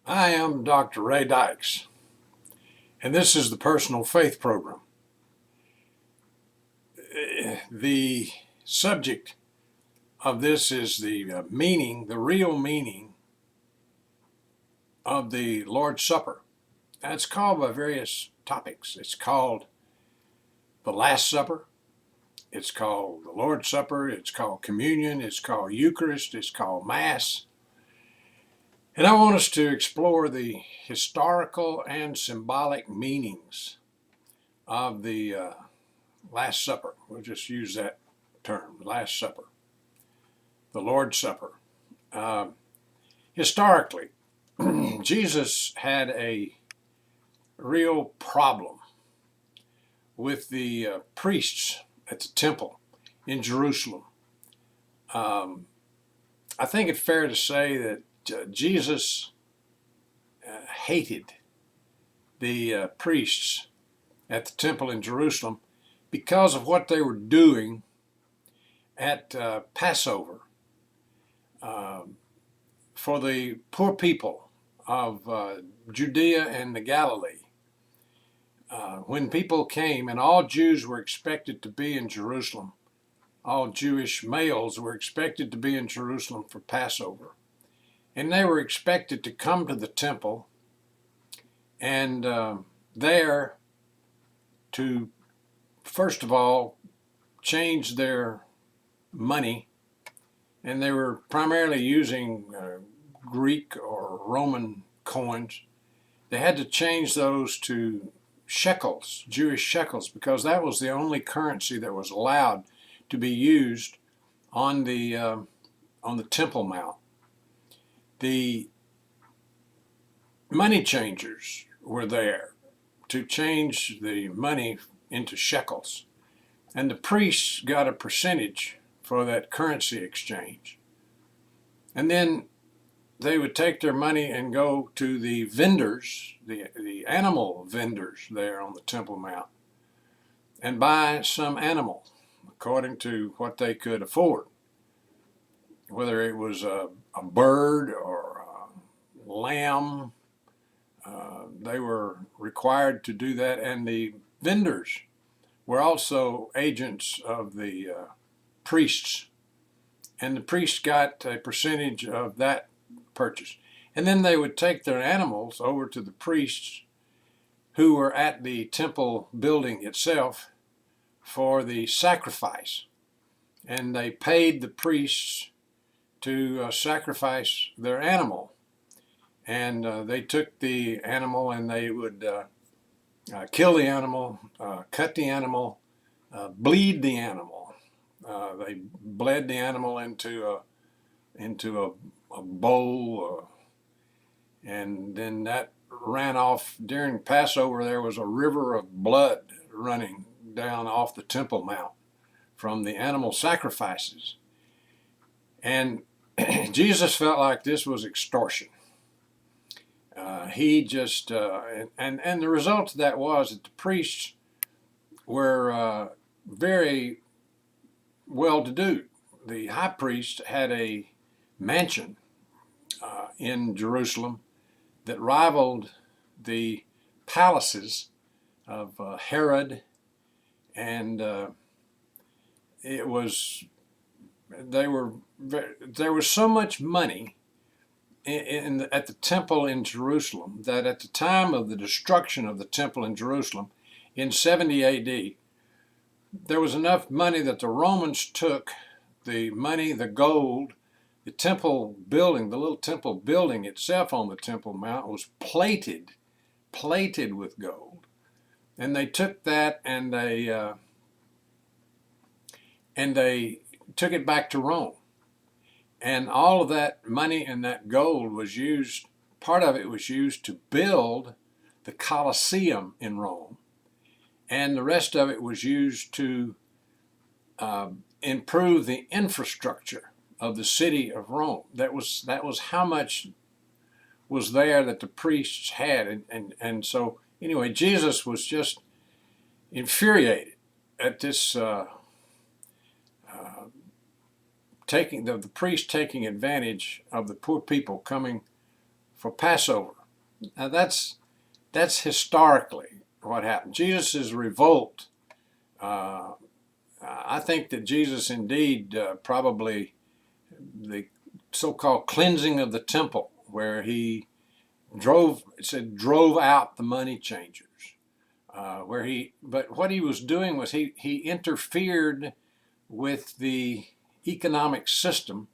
I am Dr. Ray Dykes, and this is the Personal Faith Program. The subject of this is the meaning, the real meaning of the Lord's Supper. And it's called by various topics. It's called the Last Supper. It's called the Lord's Supper. It's called communion. It's called Eucharist. It's called Mass. And I want us to explore the historical and symbolic meanings of the Last Supper. We'll just use that term, Last Supper, the Lord's Supper. Historically, Jesus had a real problem with the priests at the temple in Jerusalem. I think it's fair to say that Jesus hated the priests at the temple in Jerusalem because of what they were doing at Passover for the poor people of Judea and the Galilee. When people came, and all Jews were expected to be in Jerusalem, all Jewish males were expected to be in Jerusalem for Passover. And they were expected to come to the temple and there to, first of all, change their money. And they were primarily using Greek or Roman coins. They had to change those to shekels, Jewish shekels, because that was the only currency that was allowed to be used on the Temple Mount. The money changers were there to change the money into shekels, and the priests got a percentage for that currency exchange. And then they would take their money and go to the vendors, the animal vendors there on the Temple Mount, and buy some animal according to what they could afford, whether it was a bird or a lamb. They were required to do that, and the vendors were also agents of the priests, and the priests got a percentage of that purchase. And then they would take their animals over to the priests who were at the temple building itself for the sacrifice, and they paid the priests to sacrifice their animal. And they took the animal and they would kill the animal, cut the animal, bleed the animal. They bled the animal into a bowl, and then that ran off. During Passover, there was a river of blood running down off the Temple Mount from the animal sacrifices. And Jesus felt like this was extortion. He just, and the result of that was that the priests were very well-to-do. The high priest had a mansion in Jerusalem that rivaled the palaces of Herod, and it was there was so much money at the temple in Jerusalem that at the time of the destruction of the temple in Jerusalem in 70 A.D., there was enough money that the Romans took the money, the gold, the temple building, the little temple building itself on the Temple Mount was plated with gold. And they took that and they took it back to Rome. And all of that money and that gold was used, part of it was used to build the Colosseum in Rome. And the rest of it was used to improve the infrastructure of the city of Rome. That was how much was there that the priests had. And so anyway, Jesus was just infuriated at this taking the priest taking advantage of the poor people coming for Passover. Now that's historically what happened. Jesus' revolt, uh, I think that Jesus indeed probably the so-called cleansing of the temple, where he drove out the money changers. But what he was doing was he interfered with the economic system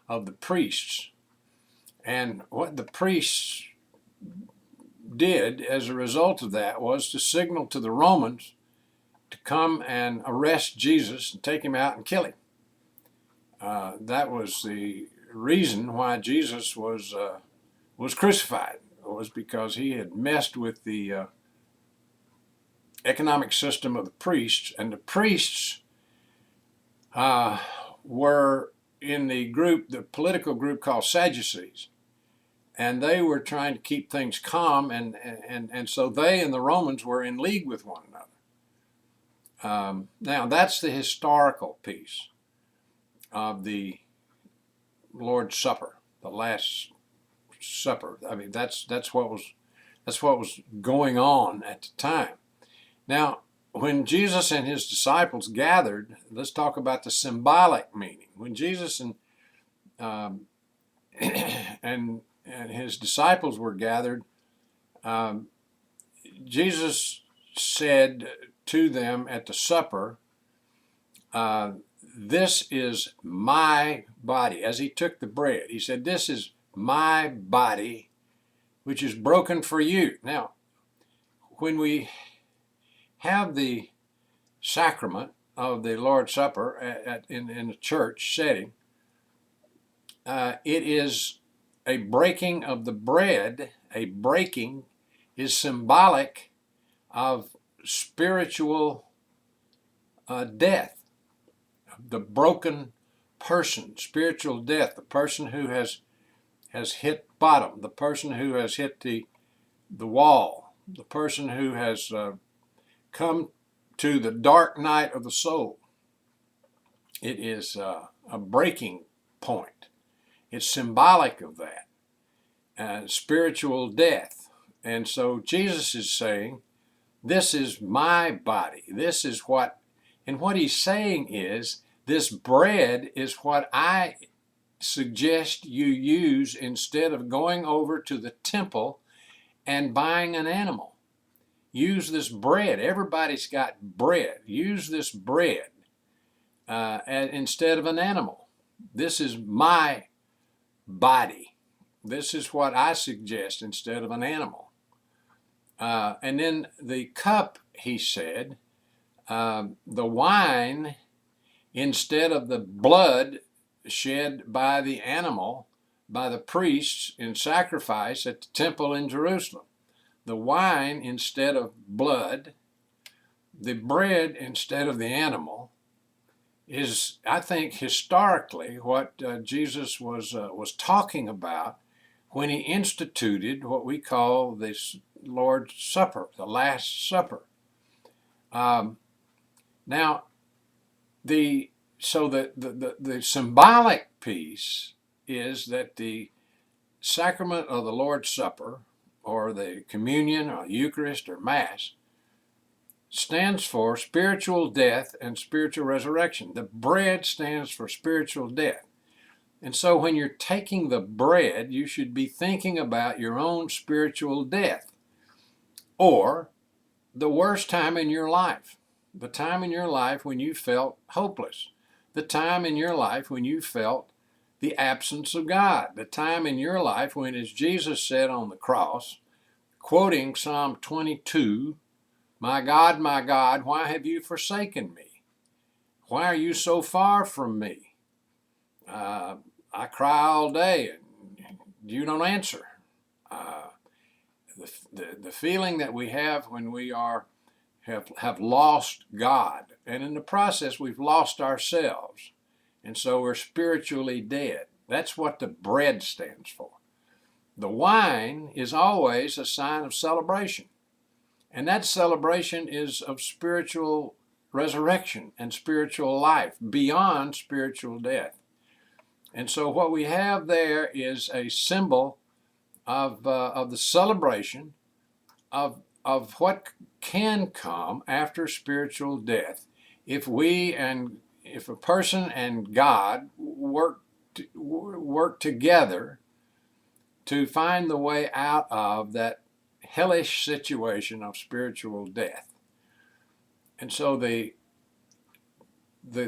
of the priests. And what the priests did as a result of that was to signal to the Romans to come and arrest Jesus and take him out and kill him. That was the reason why Jesus was crucified, was because he had messed with the economic system of the priests, and the priests uh, were in the political group called Sadducees, and they were trying to keep things calm, and so they and the Romans were in league with one another. Now that's the historical piece of the Lord's Supper, the Last Supper. I mean, that's what was going on at the time. Now, when Jesus and his disciples gathered, let's talk about the symbolic meaning. When Jesus um, and his disciples were gathered, um, Jesus said to them at the supper, "This is my body." As he took the bread, he said, "This is my body, which is broken for you." Now, when we have the sacrament of the Lord's Supper in a church setting, it is a breaking of the bread. A breaking is symbolic of spiritual death, the broken person, spiritual death, the person who has hit bottom, the person who has hit the wall, the person who has come to the dark night of the soul. It is a breaking point. It's symbolic of that, spiritual death. And so Jesus is saying, this is my body. This is what, and what he's saying is, this bread is what I suggest you use instead of going over to the temple and buying an animal. Use this bread. Everybody's got bread. Use this bread instead of an animal. This is my body. This is what I suggest instead of an animal. And then the cup, he said, the wine, instead of the blood shed by the animal, by the priests in sacrifice at the temple in Jerusalem. The wine instead of blood, the bread instead of the animal, is, I think, historically what Jesus was talking about when he instituted what we call this Lord's Supper, the Last Supper. Now, the symbolic piece is that the sacrament of the Lord's Supper, or the communion or Eucharist or Mass, stands for spiritual death and spiritual resurrection. The bread stands for spiritual death. And so when you're taking the bread, you should be thinking about your own spiritual death, or the worst time in your life, the time in your life when you felt hopeless, the time in your life when you felt the absence of God, the time in your life when, as Jesus said on the cross, quoting Psalm 22, my God, why have you forsaken me? Why are you so far from me? I cry all day and you don't answer." The feeling that we have when we have lost God, and in the process we've lost ourselves, and so we're spiritually dead. That's what the bread stands for. The wine is always a sign of celebration, and that celebration is of spiritual resurrection and spiritual life beyond spiritual death. And so what we have there is a symbol of the celebration of what can come after spiritual death if if a person and God work together to find the way out of that hellish situation of spiritual death. And so the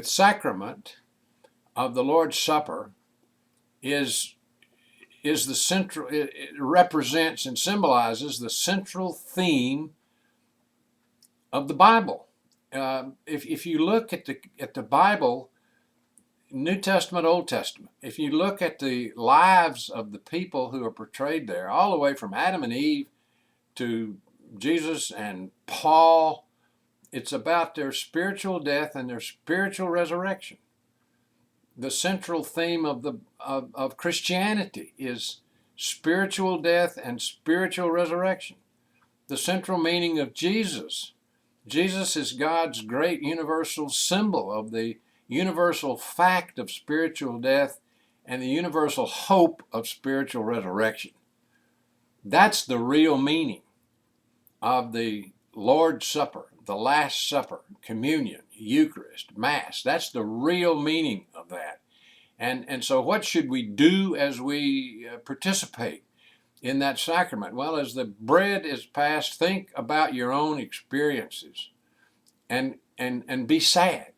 sacrament of the Lord's Supper is the central, it represents and symbolizes the central theme of the Bible. If you look at the Bible, New Testament, Old Testament, if you look at the lives of the people who are portrayed there, all the way from Adam and Eve to Jesus and Paul, it's about their spiritual death and their spiritual resurrection. The central theme of Christianity is spiritual death and spiritual resurrection. The central meaning of Jesus is God's great universal symbol of the universal fact of spiritual death and the universal hope of spiritual resurrection. That's the real meaning of the Lord's Supper, the Last Supper, communion, Eucharist, Mass. That's the real meaning of that. And so what should we do as we participate in that sacrament? Well, as the bread is passed, think about your own experiences and be sad.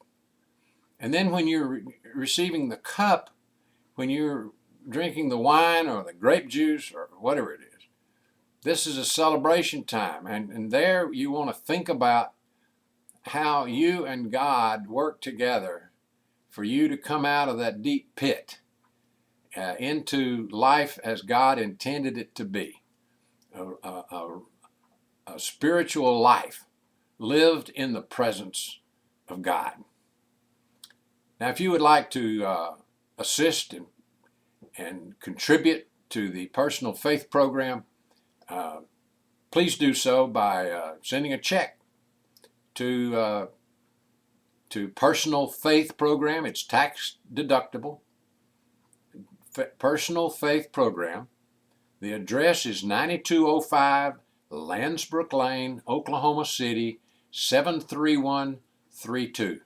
And then when you're receiving the cup, when you're drinking the wine or the grape juice or whatever it is, this is a celebration time. And there you want to think about how you and God work together for you to come out of that deep pit into life as God intended it to be. A spiritual life lived in the presence of God. Now, if you would like to assist and contribute to the Personal Faith Program, please do so by sending a check to Personal Faith Program. It's tax deductible. Personal Faith Program. The address is 9205 Landsbrook Lane, Oklahoma City, 73132.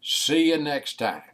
See you next time.